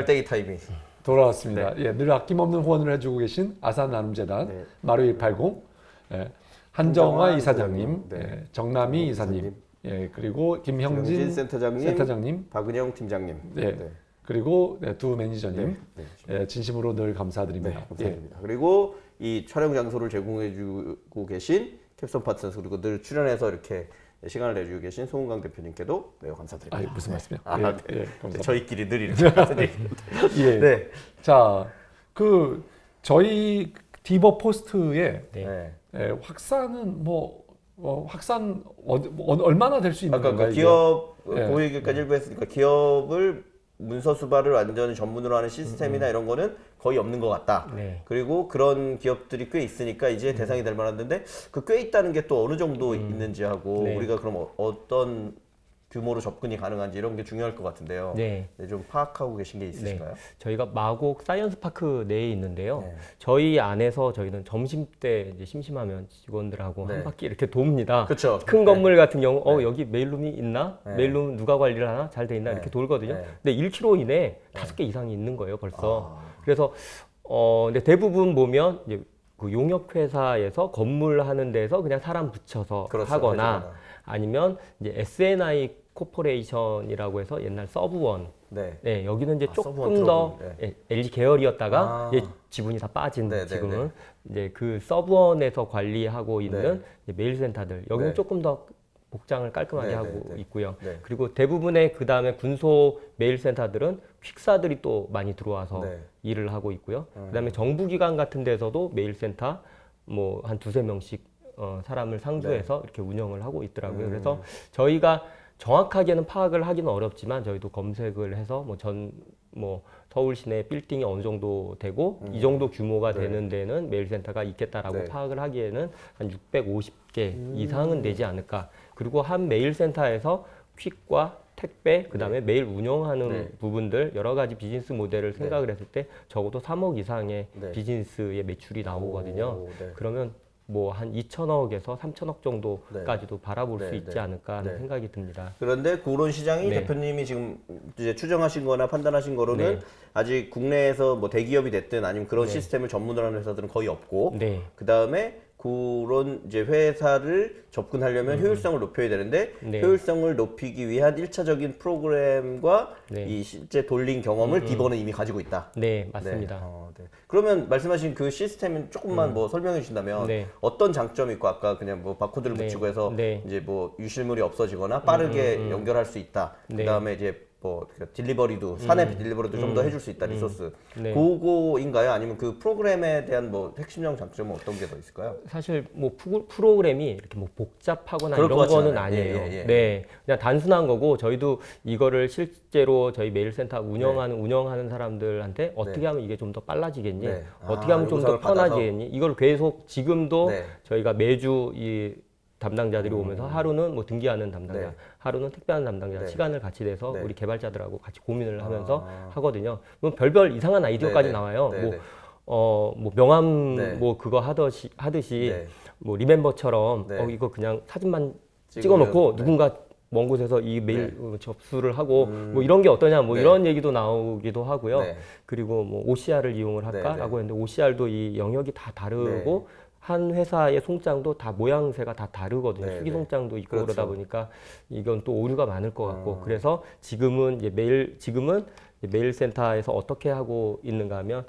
알뜰기 타임이 돌아왔습니다. 예, 늘 아낌없는 후원을 해주고 계신 아산나눔재단 마루180 한정화 이사장님, 정남희 이사님, 그리고 김형진 센터장님, 박은영 팀장님, 그리고 두 매니저님, 진심으로 늘 감사드립니다. 감사드립니다. 그리고 이 촬영 장소를 제공해주고 계신 캡슨 파트너스, 그리고 늘 출연해서 이렇게 시간을 내주고 계신 송은강 대표님께도 매우 감사드립니다. 무슨 말씀이요? 감사합니다. 저희끼리 늘 이렇게 감사드립니다. 자, 저희 디버 포스트의 확산은 확산 얼마나 될 수 있는 건가요? 기업 그 얘기까지 일부 했으니까 기업을 문서 수발을 완전히 전문으로 하는 시스템이나 이런 거는 거의 없는 것 같다. 그리고 그런 기업들이 꽤 있으니까 이제 대상이 될 만한데 그 꽤 있다는 게 또 어느 정도 있는지 하고 우리가 그럼 어떤 규모로 접근이 가능한지 이런 게 중요할 것 같은데요. 좀 파악하고 계신 게 있으신가요? 저희가 마곡 사이언스 파크 내에 있는데요. 저희 안에서 저희는 점심 때 이제 심심하면 직원들하고 한 바퀴 이렇게 돕니다. 그쵸. 큰 건물 같은 경우 여기 메일룸이 있나? 메일룸 누가 관리를 하나? 잘 돼 있나? 이렇게 돌거든요. 근데 1km 이내에 5개 이상이 있는 거예요, 벌써. 그래서 근데 대부분 보면 이제 그 용역 회사에서 건물 하는 데서 그냥 사람 붙여서 하거나 아니면 이제 SNI 코퍼레이션이라고 해서 옛날 서브원. 여기는 이제 조금 더 LG 계열이었다가 이제 지분이 다 빠진 지금은 이제 그 서브원에서 관리하고 있는 이제 메일센터들. 여기는 조금 더 복장을 깔끔하게 하고 있고요. 그리고 대부분의 그 다음에 군소 메일센터들은 퀵사들이 또 많이 들어와서 일을 하고 있고요. 그 다음에 정부기관 같은 데서도 메일센터 뭐 한 두세 명씩 사람을 상주해서 이렇게 운영을 하고 있더라고요. 그래서 저희가 정확하게는 파악을 하기는 어렵지만 저희도 검색을 해서 서울 시내 빌딩이 어느 정도 되고 이 정도 규모가 되는 데는 메일센터가 있겠다라고 파악을 하기에는 한 650개 이상은 되지 않을까. 그리고 한 메일센터에서 퀵과 택배, 그 다음에 메일 운영하는 부분들 여러 가지 비즈니스 모델을 생각을 했을 때 적어도 3억 이상의 비즈니스의 매출이 나오거든요. 그러면 뭐 한 2천억에서 3천억 정도까지도 바라볼 수 있지 않을까 하는 생각이 듭니다. 그런데 그런 시장이 대표님이 지금 이제 추정하신 거나 판단하신 거로는 아직 국내에서 뭐 대기업이 됐든 아니면 그런 시스템을 전문으로 하는 회사들은 거의 없고 그 다음에 그런 이제 회사를 접근하려면 효율성을 높여야 되는데 효율성을 높이기 위한 1차적인 프로그램과 이 실제 돌린 경험을 디버는 이미 가지고 있다. 네, 맞습니다. 그러면 말씀하신 그 시스템은 조금만 뭐 설명해 주신다면 어떤 장점이 있고 아까 그냥 뭐 바코드를 붙이고 해서 이제 뭐 유실물이 없어지거나 빠르게 연결할 수 있다. 그다음에 이제 뭐 딜리버리도 산업 딜리버리도 좀 더 해줄 수 있다 리소스. 그거인가요? 아니면 그 프로그램에 대한 뭐 핵심적 장점은 어떤 게 더 있을까요? 사실 뭐 프로그램이 이렇게 뭐 복잡하거나 이런 거는 아니에요. 그냥 단순한 거고 저희도 이거를 실제로 저희 메일센터 운영하는 사람들한테 어떻게 하면 이게 좀 더 빨라지겠니? 어떻게 하면 좀 더 편하겠니? 이걸 계속 지금도 저희가 매주 이 담당자들이 오면서 하루는 뭐 등기하는 담당자, 하루는 택배하는 담당자 시간을 같이 내서 우리 개발자들하고 같이 고민을 하면서 하거든요. 뭐 별별 이상한 아이디어까지 나와요. 뭐 명함 뭐 그거 하듯이 뭐 리멤버처럼 이거 그냥 사진만 찍어놓고 누군가 먼 곳에서 이 메일 접수를 하고 뭐 이런 게 어떠냐 뭐 이런 얘기도 나오기도 하고요. 그리고 뭐 OCR을 이용을 할까라고 했는데 OCR도 이 영역이 다 다르고 한 회사의 송장도 다 모양새가 다 다르거든요. 수기 송장도 있고 그러다 보니까 이건 또 오류가 많을 것 같고 그래서 지금은 메일센터에서 어떻게 하고 있는가 하면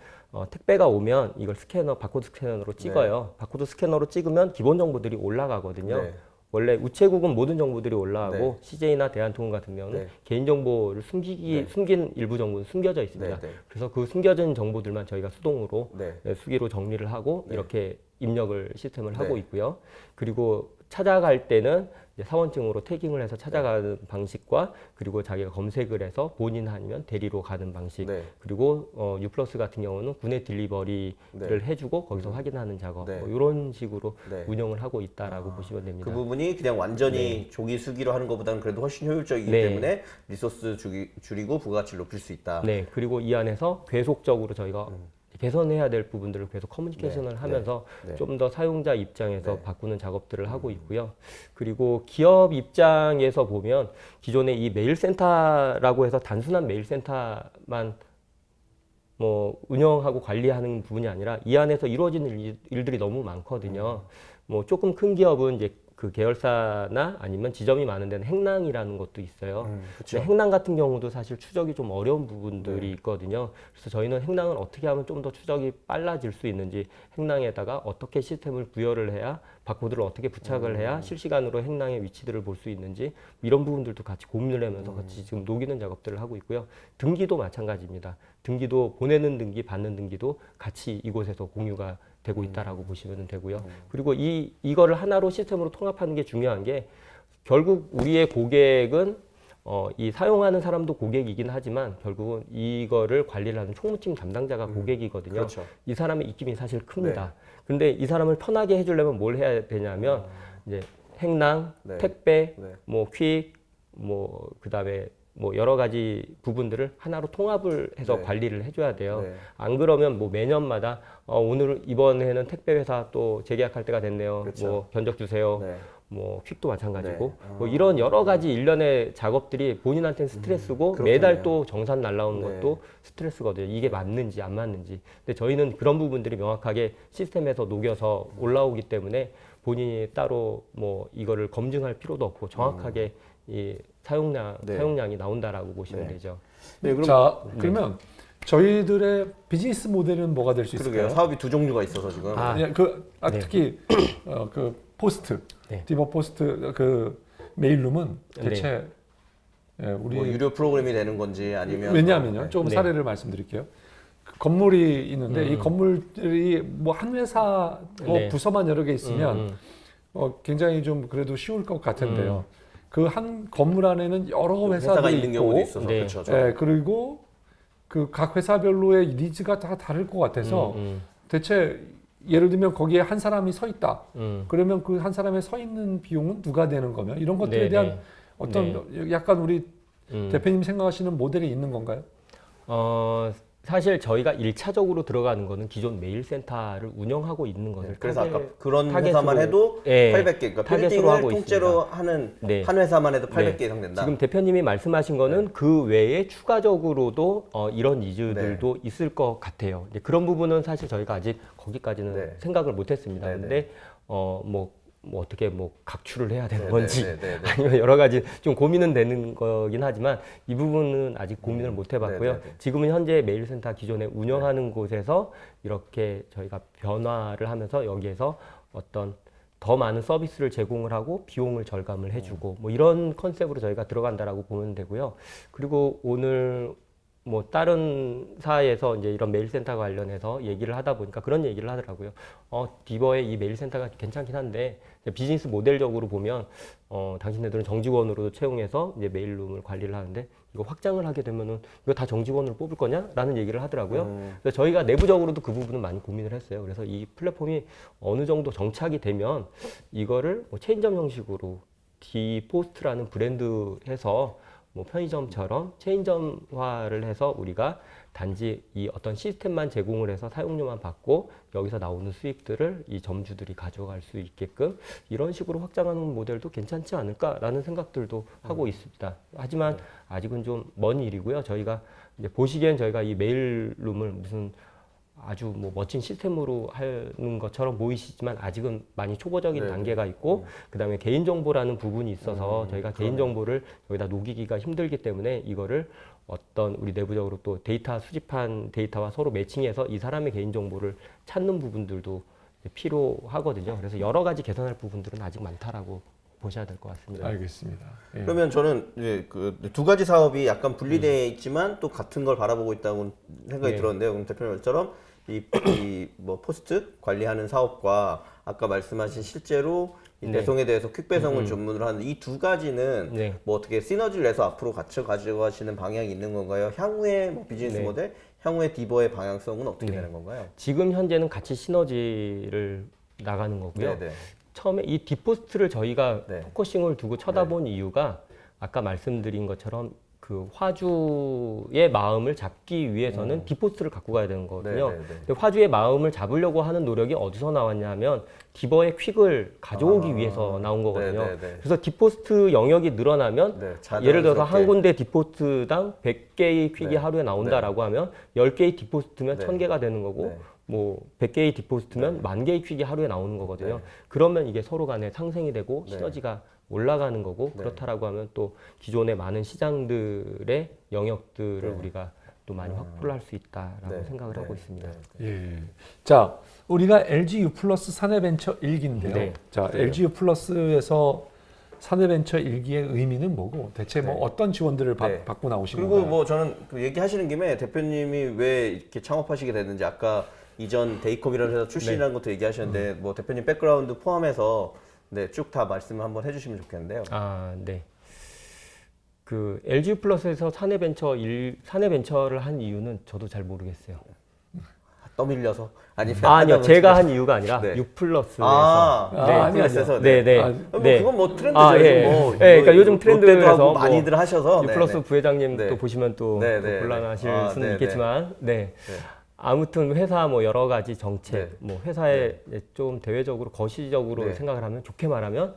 택배가 오면 이걸 바코드 스캐너로 찍어요. 바코드 스캐너로 찍으면 기본 정보들이 올라가거든요. 원래 우체국은 모든 정보들이 올라가고 CJ나 대한통운 같은 경우는 개인정보를 숨긴 일부 정보는 숨겨져 있습니다. 그래서 그 숨겨진 정보들만 저희가 수동으로 수기로 정리를 하고 이렇게 입력을 시스템을 하고 있고요. 그리고 찾아갈 때는 이제 사원증으로 태깅을 해서 찾아가는 방식과 그리고 자기가 검색을 해서 본인 아니면 대리로 가는 방식 그리고 유플러스 같은 경우는 군내 딜리버리를 해주고 거기서 확인하는 작업 뭐 이런 식으로 운영을 하고 있다라고 보시면 됩니다. 그 부분이 그냥 완전히 조기 수기로 하는 것보다는 그래도 훨씬 효율적이기 때문에 리소스 줄이고 부가가치를 높일 수 있다. 그리고 이 안에서 계속적으로 저희가 개선해야 될 부분들을 계속 커뮤니케이션을 하면서 좀 더 사용자 입장에서 바꾸는 작업들을 하고 있고요. 그리고 기업 입장에서 보면 기존에 이 메일센터라고 해서 단순한 메일센터만 뭐 운영하고 관리하는 부분이 아니라 이 안에서 이루어지는 일들이 너무 많거든요. 뭐 조금 큰 기업은 이제 그 계열사나 아니면 지점이 많은 데는 행랑이라는 것도 있어요. 그쵸. 근데 행랑 같은 경우도 사실 추적이 좀 어려운 부분들이 있거든요. 그래서 저희는 행랑을 어떻게 하면 좀 더 추적이 빨라질 수 있는지, 행랑에다가 어떻게 시스템을 부여를 해야, 바코드를 어떻게 부착을 해야 실시간으로 행랑의 위치들을 볼 수 있는지, 이런 부분들도 같이 고민을 하면서 같이 지금 녹이는 작업들을 하고 있고요. 등기도 마찬가지입니다. 등기도 보내는 등기, 받는 등기도 같이 이곳에서 공유가 되고 있다라고 보시면 되고요. 그리고 이거를 하나로 시스템으로 통합하는 게 중요한 게, 결국 우리의 고객은 이 사용하는 사람도 고객이긴 하지만 결국은 이거를 관리를 하는 총무팀 담당자가 고객이거든요. 그렇죠. 이 사람의 입김이 사실 큽니다. 근데 이 사람을 편하게 해주려면 뭘 해야 되냐면 이제 행랑, 택배, 뭐 퀵, 뭐 그다음에 뭐 여러 가지 부분들을 하나로 통합을 해서 관리를 해줘야 돼요. 안 그러면 뭐 매년마다 오늘 이번에는 택배 회사 또 재계약할 때가 됐네요. 그렇죠. 뭐 견적 주세요. 뭐 퀵도 마찬가지고 뭐 이런 여러 가지 일련의 작업들이 본인한테는 스트레스고 매달 또 정산 날라오는 것도 스트레스거든요. 이게 맞는지 안 맞는지. 근데 저희는 그런 부분들이 명확하게 시스템에서 녹여서 올라오기 때문에 본인이 따로 뭐 이거를 검증할 필요도 없고 정확하게 이 사용량이 나온다라고 보시면 되죠. 네, 그럼 자, 그러면 저희들의 비즈니스 모델은 뭐가 될 수 있을까요? 그러게요. 사업이 두 종류가 있어서 지금. 특히 그 포스트, 디버 포스트 그 메일룸은 대체 우리 뭐 유료 프로그램이 되는 건지 아니면 왜냐하면요. 조금 사례를 말씀드릴게요. 그 건물이 있는데 이 건물들이 뭐 한 회사 부서만 여러 개 있으면 굉장히 좀 그래도 쉬울 것 같은데요. 그 한 건물 안에는 여러 회사가 회사들이 있는 있고, 경우도 있어서 그렇죠. 그리고 그 각 회사별로의 니즈가 다 다를 것 같아서 대체 예를 들면 거기에 한 사람이 서 있다. 그러면 그 한 사람이 서 있는 비용은 누가 되는 거며 이런 것들에 대한 어떤 약간 우리 대표님 생각하시는 모델이 있는 건가요? 사실 저희가 1차적으로 들어가는 거는 기존 메일센터를 운영하고 있는 것을 그래서 아까 그런 회사만 해도 800개, 그러니까 타겟으로 하고 통째로 있습니다. 하는 한 회사만 해도 800개 이상 된다. 지금 대표님이 말씀하신 거는 그 외에 추가적으로도 이런 니즈들도 있을 것 같아요. 이제 그런 부분은 사실 저희가 아직 거기까지는 생각을 못했습니다. 근데 뭐 어떻게 뭐 각출을 해야 되는 건지 아니면 여러 가지 좀 고민은 되는 거긴 하지만 이 부분은 아직 고민을 못 해봤고요. 지금은 현재 메일센터 기존에 운영하는 곳에서 이렇게 저희가 변화를 하면서 여기에서 어떤 더 많은 서비스를 제공을 하고 비용을 절감을 해주고 뭐 이런 컨셉으로 저희가 들어간다라고 보면 되고요. 그리고 오늘 뭐 다른 사에서 이제 이런 메일센터 관련해서 얘기를 하다 보니까 그런 얘기를 하더라고요. 디버의 이 메일센터가 괜찮긴 한데 비즈니스 모델적으로 보면 당신네들은 정직원으로 채용해서 이제 메일룸을 관리를 하는데 이거 확장을 하게 되면은 이거 다 정직원으로 뽑을 거냐라는 얘기를 하더라고요. 그래서 저희가 내부적으로도 그 부분은 많이 고민을 했어요. 그래서 이 플랫폼이 어느 정도 정착이 되면 이거를 뭐 체인점 형식으로 디포스트라는 브랜드 해서 뭐 편의점처럼 체인점화를 해서 우리가 단지 이 어떤 시스템만 제공을 해서 사용료만 받고 여기서 나오는 수익들을 이 점주들이 가져갈 수 있게끔 이런 식으로 확장하는 모델도 괜찮지 않을까라는 생각들도 하고 있습니다. 하지만 아직은 좀 먼 일이고요. 저희가 이제 보시기엔 저희가 이 메일룸을 무슨 아주 뭐 멋진 시스템으로 하는 것처럼 보이시지만 아직은 많이 초보적인 단계가 있고 그다음에 개인정보라는 부분이 있어서 저희가 개인정보를 여기다 녹이기가 힘들기 때문에 이거를 어떤 우리 내부적으로 또 데이터 수집한 데이터와 서로 매칭해서 이 사람의 개인정보를 찾는 부분들도 필요하거든요. 그래서 여러 가지 개선할 부분들은 아직 많다라고 보셔야 될 것 같습니다. 알겠습니다. 예. 그러면 저는 이제 그 두 가지 사업이 약간 분리되어 있지만 또 같은 걸 바라보고 있다고 생각이 들었는데요. 그럼 대표님 말처럼 이 뭐 포스트 관리하는 사업과 아까 말씀하신 실제로 이 배송에 대해서 퀵 배송을 전문으로 하는 이 두 가지는 뭐 어떻게 시너지를 내서 앞으로 같이 가져가시는 방향이 있는 건가요? 향후의 뭐 비즈니스 모델, 향후의 디버의 방향성은 어떻게 되는 건가요? 지금 현재는 같이 시너지를 나가는 거고요. 처음에 이 디포스트를 저희가 포커싱을 두고 쳐다본 이유가 아까 말씀드린 것처럼 그 화주의 마음을 잡기 위해서는 디포스트를 갖고 가야 되는 거거든요. 근데 화주의 마음을 잡으려고 하는 노력이 어디서 나왔냐면 디버의 퀵을 가져오기 위해서 나온 거거든요. 그래서 디포스트 영역이 늘어나면 예를 들어서 한 군데 디포스트당 100개의 퀵이 하루에 나온다라고 하면 10개의 디포스트면 1000개가 되는 거고 뭐 100개의 디포스트면 10,000개의 퀵이 하루에 나오는 거거든요. 그러면 이게 서로 간에 상생이 되고 시너지가 올라가는 거고 그렇다라고 하면 또 기존의 많은 시장들의 영역들을 우리가 또 많이 확보를 할 수 있다라고 생각을 하고 있습니다. 예. 자, 우리가 LG U 플러스 사내벤처 1기인데요. 자, LG U 플러스에서 사내벤처 1기의 의미는 뭐고 대체 뭐 어떤 지원들을 받고 나오신 건가요? 그리고 뭐 저는 그 얘기하시는 김에 대표님이 왜 이렇게 창업하시게 됐는지 아까 이전 데이콤이라는 회사 출신이라는 것도 얘기하셨는데 뭐 대표님 백그라운드 포함해서 쭉 다 말씀을 한번 해주시면 좋겠는데요. 네. 그 LG 플러스에서 사내벤처를 한 이유는 저도 잘 모르겠어요. 떠밀려서 아니요, 제가 한 이유가 아니라 U 플러스에서. 플러스에서 그건 뭐 트렌드죠. 그러니까 요즘 트렌드에서 뭐 많이들 하셔서 U 플러스 부회장님 또 보시면 또 곤란하실 수는 있겠지만, 아무튼 회사 뭐 여러 가지 정책, 뭐 회사에 좀 대외적으로 거시적으로 생각을 하면 좋게 말하면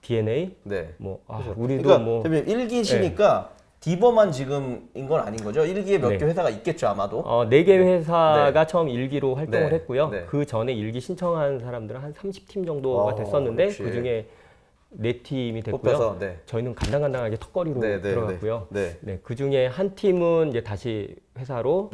DNA, 우리도 그러니까 뭐 대표님 1기시니까 디버만 지금인 건 아닌 거죠? 1기에 몇 개 회사가 있겠죠 아마도? 4개 회사가 처음 1기로 활동을 했고요. 그 전에 1기 신청한 사람들은 한 30팀 정도가 됐었는데 그 중에 4팀이 됐고요. 뽑혀서, 저희는 간당간당하게 턱걸이로 들어갔고요. 그 중에 한 팀은 이제 다시 회사로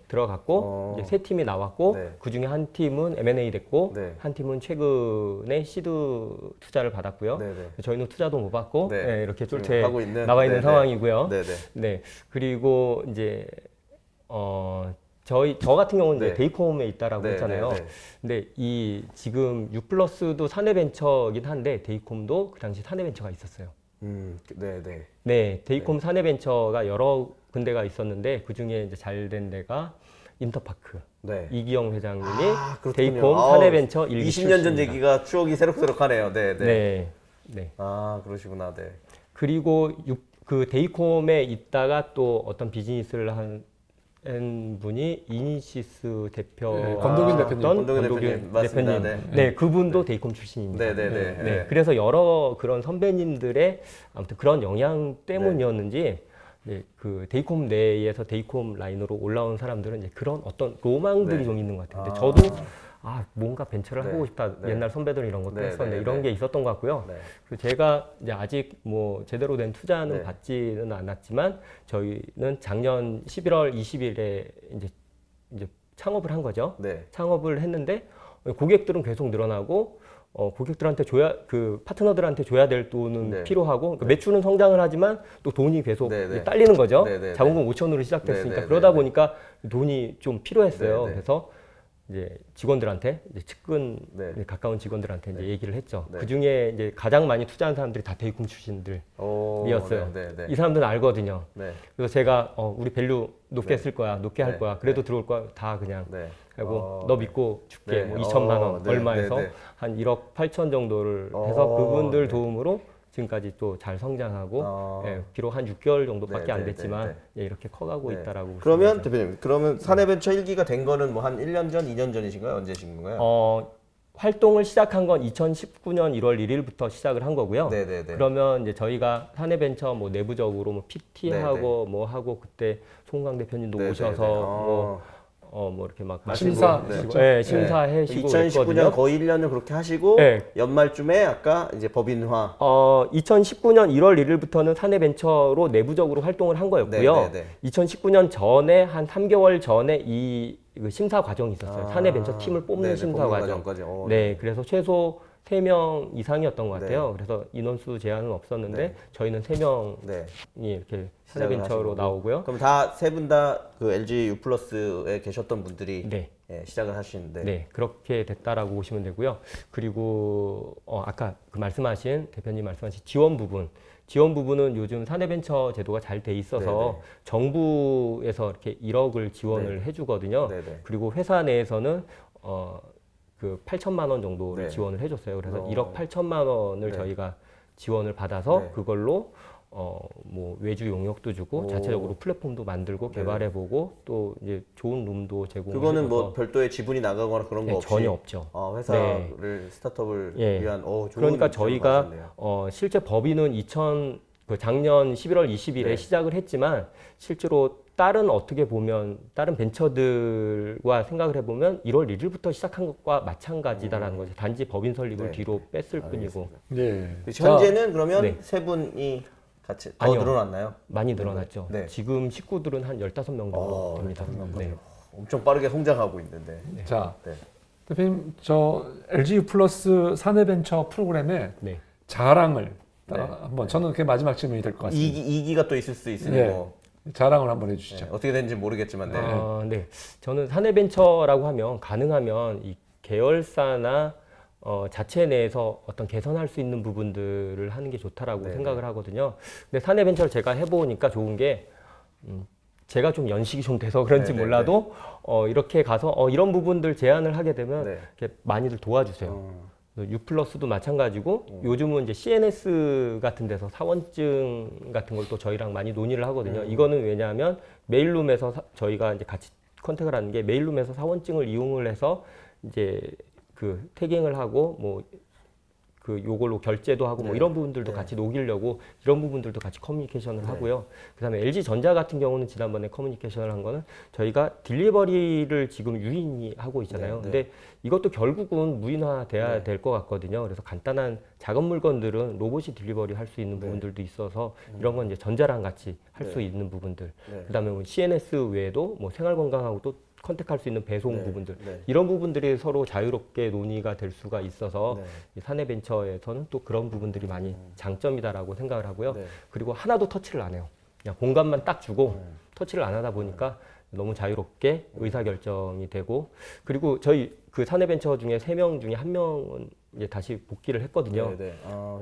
들어갔고 이제 3팀이 나왔고 그 중에 한 팀은 M&A 됐고 한 팀은 최근에 시드 투자를 받았고요. 저희는 투자도 못 받고 이렇게 쫄퇴 나와 있는 상황이고요. 그리고 이제 저 같은 경우는 이제 데이콤에 있다라고 했잖아요. 근데 이 지금 U 플러스도 사내벤처긴 한데 데이콤도 그 당시 사내벤처가 있었어요. 데이콤 사내벤처가 여러 군데가 있었는데 그 중에 이제 잘된 데가 인터파크. 이기영 회장님이 데이콤 사내벤처 1기 20년 전 얘기가 추억이 새록새록하네요. 그러시구나. 그리고 그 데이콤에 있다가 또 어떤 비즈니스를 한 분이 이니시스 대표 권동균 대표님 맞습니다. 그분도 데이콤 출신입니다. 그래서 여러 그런 선배님들의 아무튼 그런 영향 때문이었는지 그 데이콤 내에서 데이콤 라인으로 올라온 사람들은 이제 그런 어떤 로망들이 좀 있는 것 같아요. 근데 저도 뭔가 벤처를 하고 싶다. 옛날 선배들 이런 것도 했었는데 이런 게 있었던 것 같고요. 그리고 제가 이제 아직 뭐 제대로 된 투자는 받지는 않았지만 저희는 작년 11월 20일에 이제 창업을 한 거죠. 창업을 했는데 고객들은 계속 늘어나고 고객들한테 그 파트너들한테 줘야 될 돈은 필요하고 그러니까 매출은 성장을 하지만 또 돈이 계속 딸리는 거죠. 자본금 5천으로 시작됐으니까 그러다 보니까 돈이 좀 필요했어요. 그래서 이제 직원들한테 이제 측근 가까운 직원들한테 이제 얘기를 했죠. 그 중에 이제 가장 많이 투자한 사람들이 다 데이콤 출신들이었어요. 이 사람들은 알거든요. 그래서 제가 우리 밸류 높게 쓸 거야, 높게 할 거야. 그래도 들어올 거야, 다 그냥 하고 너 믿고 줄게. 뭐 2천만 원 얼마에서 한 1억 8천 정도를 해서 그분들 도움으로 지금까지 또 잘 성장하고 비록 한 6개월 정도밖에 안 됐지만 이렇게 커가고 있다라고. 그러면 대표님, 그러면 사내벤처 1기가 된 거는 뭐 한 1년 전, 2년 전이신가요? 언제신 건가요? 활동을 시작한 건 2019년 1월 1일부터 시작을 한 거고요. 그러면 이제 저희가 사내벤처 뭐 내부적으로 뭐 PT하고 뭐 하고 그때 송강 대표님도 오셔서 뭐 이렇게 막 심사해 주시고 2019년 거의 1년을 그렇게 하시고 연말쯤에 아까 이제 법인화 2019년 1월 1일부터는 사내벤처로 내부적으로 활동을 한 거였고요. 2019년 전에 한 3개월 전에 이 심사 과정이 있었어요. 사내벤처 팀을 뽑는 심사 과정. 그래서 최소 3명 이상이었던 것 같아요. 그래서 인원수 제한은 없었는데 저희는 3명이 이렇게 사내벤처로 나오고요. 그럼 다 세 분 다 그 LG U 플러스에 계셨던 분들이 시작을 하시는데 그렇게 됐다라고 보시면 되고요. 그리고 아까 그 말씀하신 대표님 말씀하신 지원 부분은 요즘 사내벤처 제도가 잘 돼 있어서 정부에서 이렇게 1억을 지원을 해주거든요. 그리고 회사 내에서는 그 8천만 원 정도를 지원을 해줬어요. 그래서 1억 8천만 원을 저희가 지원을 받아서 그걸로 뭐 외주 용역도 주고 자체적으로 플랫폼도 만들고 개발해보고 또 이제 좋은 룸도 제공해서 그거는 뭐 별도의 지분이 나가거나 그런 거 네, 없이 전혀 없죠. 회사를 스타트업을 예. 위한 좋은 그러니까 지원을 저희가 받으셨네요. 실제 법인은 작년 11월 20일에 네. 시작을 했지만 실제로 다른 어떻게 보면 다른 벤처들과 생각을 해보면 1월 1일부터 시작한 것과 마찬가지다라는 거죠. 단지 법인 설립을 네. 뒤로 뺐을 뿐이고 네. 현재는 그러면 네. 세 분이 같이 더 아니요. 늘어났나요? 많이 늘어났죠. 네. 지금 식구들은 한 15명 정도 됩니다. 15명 네. 엄청 빠르게 성장하고 있는데. 자, 네. 대표님 저 LG 플러스 사내벤처 프로그램의 네. 자랑을 네. 한번 저는 그게 마지막 질문이 될 것 같습니다. 2기가 또 있을 수 있으니 네. 뭐 자랑을 한번 해주시죠. 어떻게 되는지 모르겠지만 네. 네. 저는 사내벤처라고 하면 가능하면 이 계열사나 자체 내에서 어떤 개선할 수 있는 부분들을 하는 게 좋다라고 네, 생각을 하거든요. 근데 사내벤처를 제가 해보니까 좋은 게 제가 좀 연식이 좀 돼서 그런지 네, 네, 몰라도 이렇게 가서 이런 부분들 제안을 하게 되면 네. 이렇게 많이들 도와주세요. U+도 마찬가지고 요즘은 이제 CNS 같은 데서 사원증 같은 걸 또 저희랑 많이 논의를 하거든요. 이거는 왜냐하면 메일룸에서 저희가 이제 같이 컨택을 하는 게 메일룸에서 사원증을 이용을 해서 이제 그 태깅을 하고 뭐 그 요걸로 결제도 하고 뭐 이런 부분들도 같이 녹이려고 이런 부분들도 같이 커뮤니케이션을 하고요. 그다음에 LG전자 같은 경우는 지난번에 커뮤니케이션을 한 거는 저희가 딜리버리를 지금 유인이 하고 있잖아요. 근데 이것도 결국은 무인화돼야 될 것 같거든요. 그래서 간단한 작은 물건들은 로봇이 딜리버리 할 수 있는 부분들도 있어서 이런 건 이제 전자랑 같이 할 수 있는 부분들. 그다음에 뭐 CNS 외에도 뭐 생활건강하고 또 컨택할 수 있는 배송 부분들 이런 부분들이 서로 자유롭게 논의가 될 수가 있어서 이 사내벤처에서는 또 그런 부분들이 많이 장점이다라고 생각을 하고요. 그리고 하나도 터치를 안 해요. 그냥 공간만 딱 주고 터치를 안 하다 보니까 너무 자유롭게 의사결정이 되고 그리고 저희 그 사내벤처 중에 3명 중에 1명은 이제 다시 복귀를 했거든요.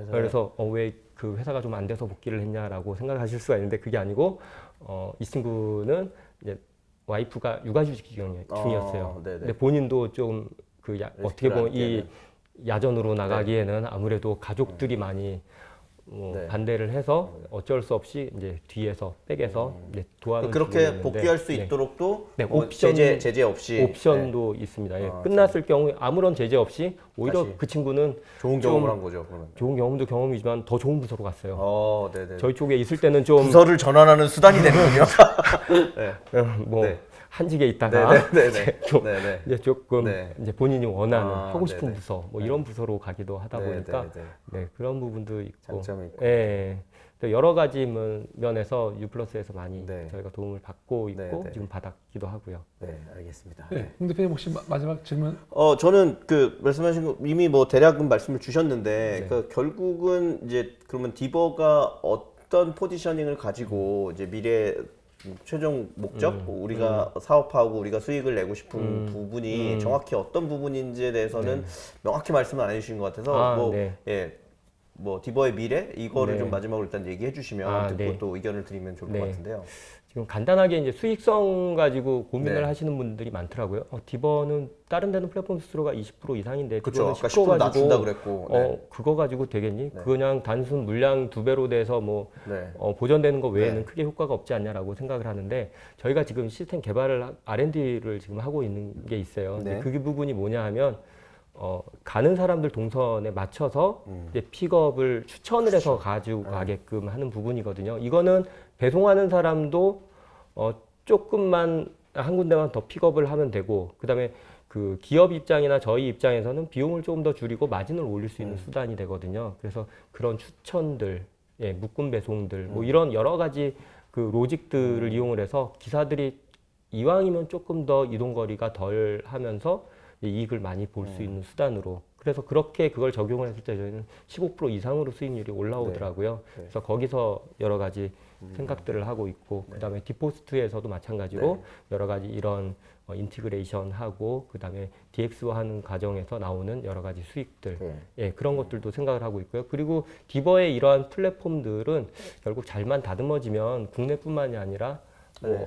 그래서 왜 그 회사가 좀 안 돼서 복귀를 했냐라고 생각하실 수가 있는데 그게 아니고 이 친구는 이제 와이프가 육아휴직 중이었어요. 근데 본인도 좀 그 어떻게 보면 이 야전으로 나가기에는 아무래도 가족들이 많이 반대를 해서 어쩔 수 없이 이제 뒤에서 백에서 이제 도와는 그렇게 복귀할 수 있도록도 뭐 옵션, 제재 없이 옵션도 있습니다. 끝났을 경우에 아무런 제재 없이 오히려 다시 그 친구는 좋은 경험을 한 거죠. 그러면. 좋은 경험도 경험이지만 더 좋은 부서로 갔어요. 네네. 저희 쪽에 있을 때는 좀 부서를 전환하는 수단이 되는군요. 뭐 한직에 있다가 이제 조금 이제 본인이 원하는 하고 싶은 부서 뭐 이런 부서로 가기도 하다 보니까 그런 부분도 있고 장점이 있고. 여러 가지 면에서 U+에서 많이 저희가 도움을 받고 있고 지금 받았기도 하고요. 네, 알겠습니다. 네, 홍 대표님 혹시 마지막 질문? 저는 그 말씀하신 거 이미 뭐 대략은 말씀을 주셨는데 그러니까 결국은 이제 그러면 디버가 어떤 포지셔닝을 가지고 이제 미래 최종 목적, 우리가 사업하고 우리가 수익을 내고 싶은 부분이 정확히 어떤 부분인지에 대해서는 명확히 말씀을 안 해주신 것 같아서 뭐 디버의 미래 이거를 좀 마지막으로 일단 얘기해 주시면 듣고 또 의견을 드리면 좋을 것 같은데요. 지금 간단하게 이제 수익성 가지고 고민을 하시는 분들이 많더라고요. 디버는 다른 데는 플랫폼 수수료가 20% 이상인데 그렇죠. 아까 10% 10% 낮춘다 그랬고. 그거 가지고 되겠니? 그냥 단순 물량 2배로 돼서 뭐 보전되는 거 외에는 크게 효과가 없지 않냐라고 생각을 하는데 저희가 지금 시스템 개발을 R&D를 지금 하고 있는 게 있어요. 근데 그 부분이 뭐냐 하면 가는 사람들 동선에 맞춰서 이제 픽업을 추천을 해서 가지고 가게끔 하는 부분이거든요. 이거는 배송하는 사람도 조금만 한 군데만 더 픽업을 하면 되고 그다음에 그 기업 입장이나 저희 입장에서는 비용을 조금 더 줄이고 마진을 올릴 수 있는 수단이 되거든요. 그래서 그런 추천들, 묶음 배송들 뭐 이런 여러 가지 그 로직들을 이용을 해서 기사들이 이왕이면 조금 더 이동 거리가 덜 하면서 이익을 많이 볼 수 있는 수단으로 그래서 그렇게 그걸 적용을 했을 때 저희는 15% 이상으로 수익률이 올라오더라고요. 그래서 거기서 여러 가지 생각들을 하고 있고 그다음에 디포스트에서도 마찬가지로 여러 가지 이런 인티그레이션하고 그다음에 DX화하는 과정에서 나오는 여러 가지 수익들 그런 것들도 생각을 하고 있고요. 그리고 디버의 이러한 플랫폼들은 결국 잘만 다듬어지면 국내뿐만이 아니라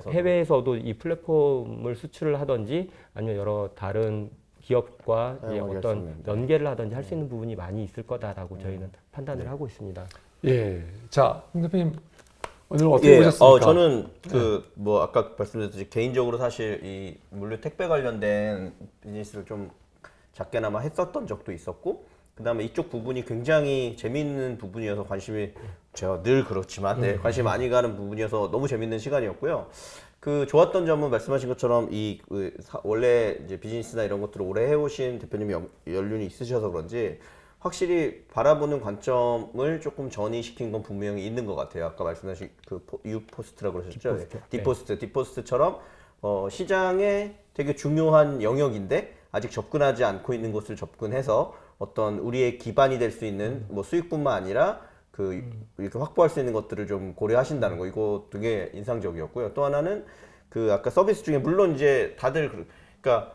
해외에서도 이 플랫폼을 수출을 하든지 아니면 여러 다른 기업과 어떤 연계를 하든지 할 수 있는 부분이 많이 있을 거다라고 저희는 판단을 하고 있습니다. 예. 자, 홍 대표님 오늘 어떻게 보셨습니까? 저는 뭐 아까 말씀드렸듯이 개인적으로 사실 이 물류 택배 관련된 비즈니스를 좀 작게나마 했었던 적도 있었고, 그다음에 이쪽 부분이 굉장히 재미있는 부분이어서 관심이, 제가 늘 그렇지만 관심이 많이 가는 부분이어서 너무 재밌는 시간이었고요. 그 좋았던 점은 말씀하신 것처럼 원래 이제 비즈니스나 이런 것들을 오래 해오신 대표님이 연륜이 있으셔서 그런지 확실히 바라보는 관점을 조금 전이시킨 건 분명히 있는 것 같아요. 아까 말씀하신 그 U포스트라고 그러셨죠? 디포스트처럼 시장에 되게 중요한 영역인데 아직 접근하지 않고 있는 곳을 접근해서 어떤 우리의 기반이 될 수 있는 뭐 수익뿐만 아니라 이렇게 확보할 수 있는 것들을 좀 고려하신다는 거, 이거 되게 인상적이었고요. 또 하나는 아까 서비스 중에 물론 이제 다들 그러니까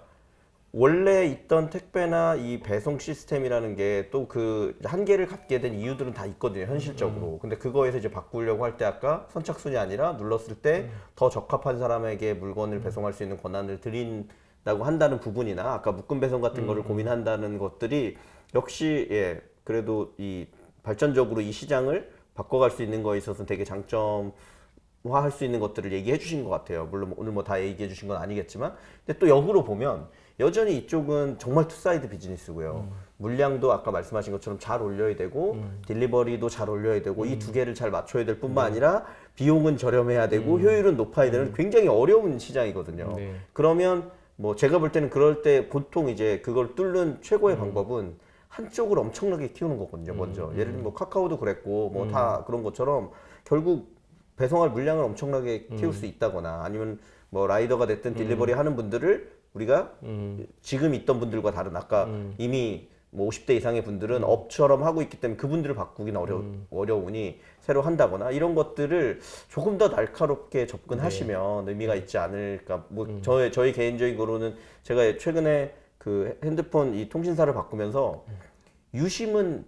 원래 있던 택배나 이 배송 시스템이라는 게 또 그 한계를 갖게 된 이유들은 다 있거든요, 현실적으로. 근데 그거에서 이제 바꾸려고 할 때 아까 선착순이 아니라 눌렀을 때 더 적합한 사람에게 물건을 배송할 수 있는 권한을 드린다고 한다는 부분이나 아까 묶음 배송 같은 거를 고민한다는 것들이 역시 그래도 이 발전적으로 이 시장을 바꿔갈 수 있는 거에 있어서 되게 장점화할 수 있는 것들을 얘기해 주신 것 같아요. 물론 오늘 뭐 다 얘기해 주신 건 아니겠지만, 근데 또 역으로 보면 여전히 이쪽은 정말 투사이드 비즈니스고요. 물량도 아까 말씀하신 것처럼 잘 올려야 되고 딜리버리도 잘 올려야 되고 이 두 개를 잘 맞춰야 될 뿐만 아니라 비용은 저렴해야 되고 효율은 높아야 되는 굉장히 어려운 시장이거든요. 그러면 뭐 제가 볼 때는 그럴 때 보통 이제 그걸 뚫는 최고의 방법은 한쪽을 엄청나게 키우는 거거든요. 먼저 예를 들면 뭐 카카오도 그랬고 뭐 다 그런 것처럼 결국 배송할 물량을 엄청나게 키울 수 있다거나 아니면 뭐 라이더가 됐든 딜리버리 하는 분들을 우리가 지금 있던 분들과 다른 아까 이미 뭐 50대 이상의 분들은 업처럼 하고 있기 때문에 그분들을 바꾸기는 어려우니 새로 한다거나 이런 것들을 조금 더 날카롭게 접근하시면 의미가 있지 않을까. 뭐 저희 개인적인 거로는 제가 최근에 그 핸드폰 이 통신사를 바꾸면서 유심은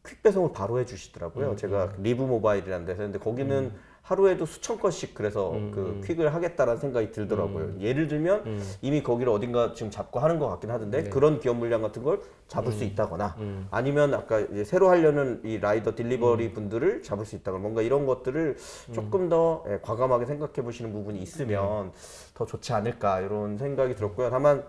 퀵 배송을 바로 해주시더라고요. 제가 리브 모바일이라는 데서 했는데 거기는 하루에도 수천 건씩 그래서 그 퀵을 하겠다라는 생각이 들더라고요. 예를 들면 이미 거기를 어딘가 지금 잡고 하는 것 같긴 하던데 그런 기업 물량 같은 걸 잡을 수 있다거나 아니면 아까 이제 새로 하려는 이 라이더 딜리버리 분들을 잡을 수 있다거나 뭔가 이런 것들을 조금 더 과감하게 생각해 보시는 부분이 있으면 더 좋지 않을까 이런 생각이 들었고요. 다만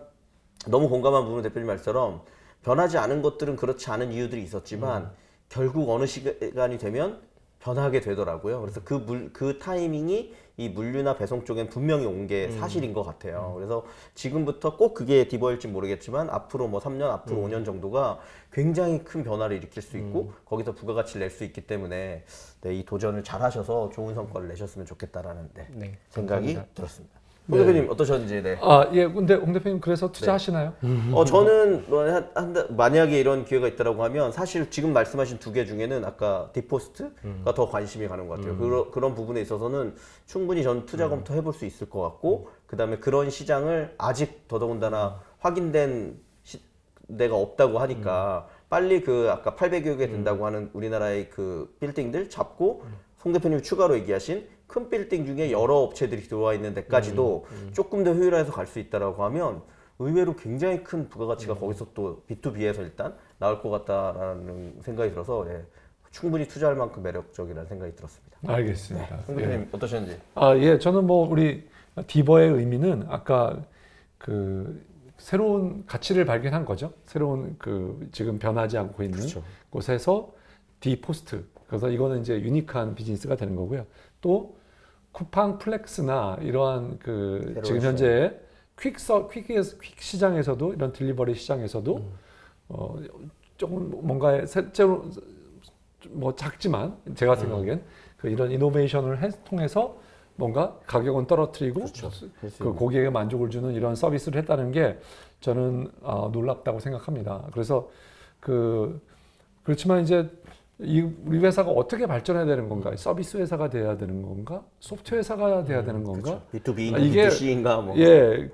너무 공감한 부분은 대표님 말처럼 변하지 않은 것들은 그렇지 않은 이유들이 있었지만 결국 어느 시간이 되면 변하게 되더라고요. 그래서 그 타이밍이 이 물류나 배송 쪽엔 분명히 온 게 사실인 것 같아요. 그래서 지금부터 꼭 그게 디버일지 모르겠지만 앞으로 뭐 3년, 앞으로 5년 정도가 굉장히 큰 변화를 일으킬 수 있고 거기서 부가가치를 낼 수 있기 때문에 이 도전을 잘 하셔서 좋은 성과를 내셨으면 좋겠다라는 생각이 들었습니다. 홍 대표님 어떠셨는지. 근데 홍 대표님 그래서 투자하시나요? 저는 만약에 이런 기회가 있다라고 하면 사실 지금 말씀하신 두 개 중에는 아까 디포스트가 더 관심이 가는 것 같아요. 그런 부분에 있어서는 충분히 전 투자 검토 해볼 수 있을 것 같고 그다음에 그런 시장을 아직 더더군다나 확인된 데가 없다고 하니까 빨리 그 아까 800여 개 된다고 하는 우리나라의 그 빌딩들 잡고 홍 대표님이 추가로 얘기하신 큰 빌딩 중에 여러 업체들이 들어와 있는 데까지도 조금 더 효율화해서 갈 수 있다라고 하면 의외로 굉장히 큰 부가가치가 거기서 또 B2B에서 일단 나올 것 같다라는 생각이 들어서 충분히 투자할 만큼 매력적이라는 생각이 들었습니다. 알겠습니다. 홍 대표님 어떠셨는지? 저는 뭐 우리 디버의 의미는 아까 그 새로운 가치를 발견한 거죠. 새로운 그 지금 변하지 않고 있는 곳에서 디포스트. 그래서 이거는 이제 유니크한 비즈니스가 되는 거고요. 또 쿠팡 플렉스나 이러한 그 지금 현재 퀵 시장에서도 이런 딜리버리 시장에서도 조금 뭔가 실제로 뭐 작지만 제가 생각엔 이런 이노베이션을 통해서 뭔가 가격은 떨어뜨리고 그 고객에게 만족을 주는 이런 서비스를 했다는 게 저는 놀랍다고 생각합니다. 그래서 그렇지만 이제 우리 회사가 어떻게 발전해야 되는 건가? 서비스 회사가 돼야 되는 건가? 소프트웨어 회사가 돼야 되는 건가? B2B인가 B2C인가 뭐.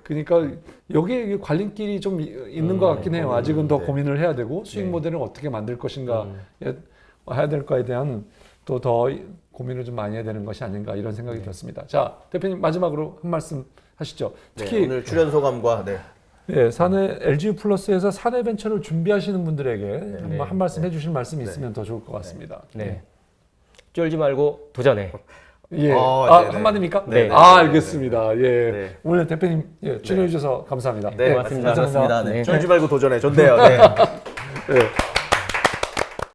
그러니까 여기에 갈림길이 좀 있는 것 같긴 해요. 아직은 더 고민을 해야 되고 수익 모델을 어떻게 만들 것인가 해야 될 거에 대한 또 더 고민을 좀 많이 해야 되는 것이 아닌가 이런 생각이 들었습니다. 자, 대표님 마지막으로 한 말씀 하시죠. 특히 오늘 출연 소감과 사내 LG 플러스에서 사내 벤처를 준비하시는 분들에게 한 말씀 해주실 말씀이 있으면 더 좋을 것 같습니다. 쫄지 말고 도전해. 예. 네네. 한마디입니까? 네. 알겠습니다. 예. 네. 오늘 대표님 출연해 주셔서 감사합니다. 네, 고맙습니다. 고맙습니다. 네. 쫄지 말고 도전해. 좋네요. 네. 예.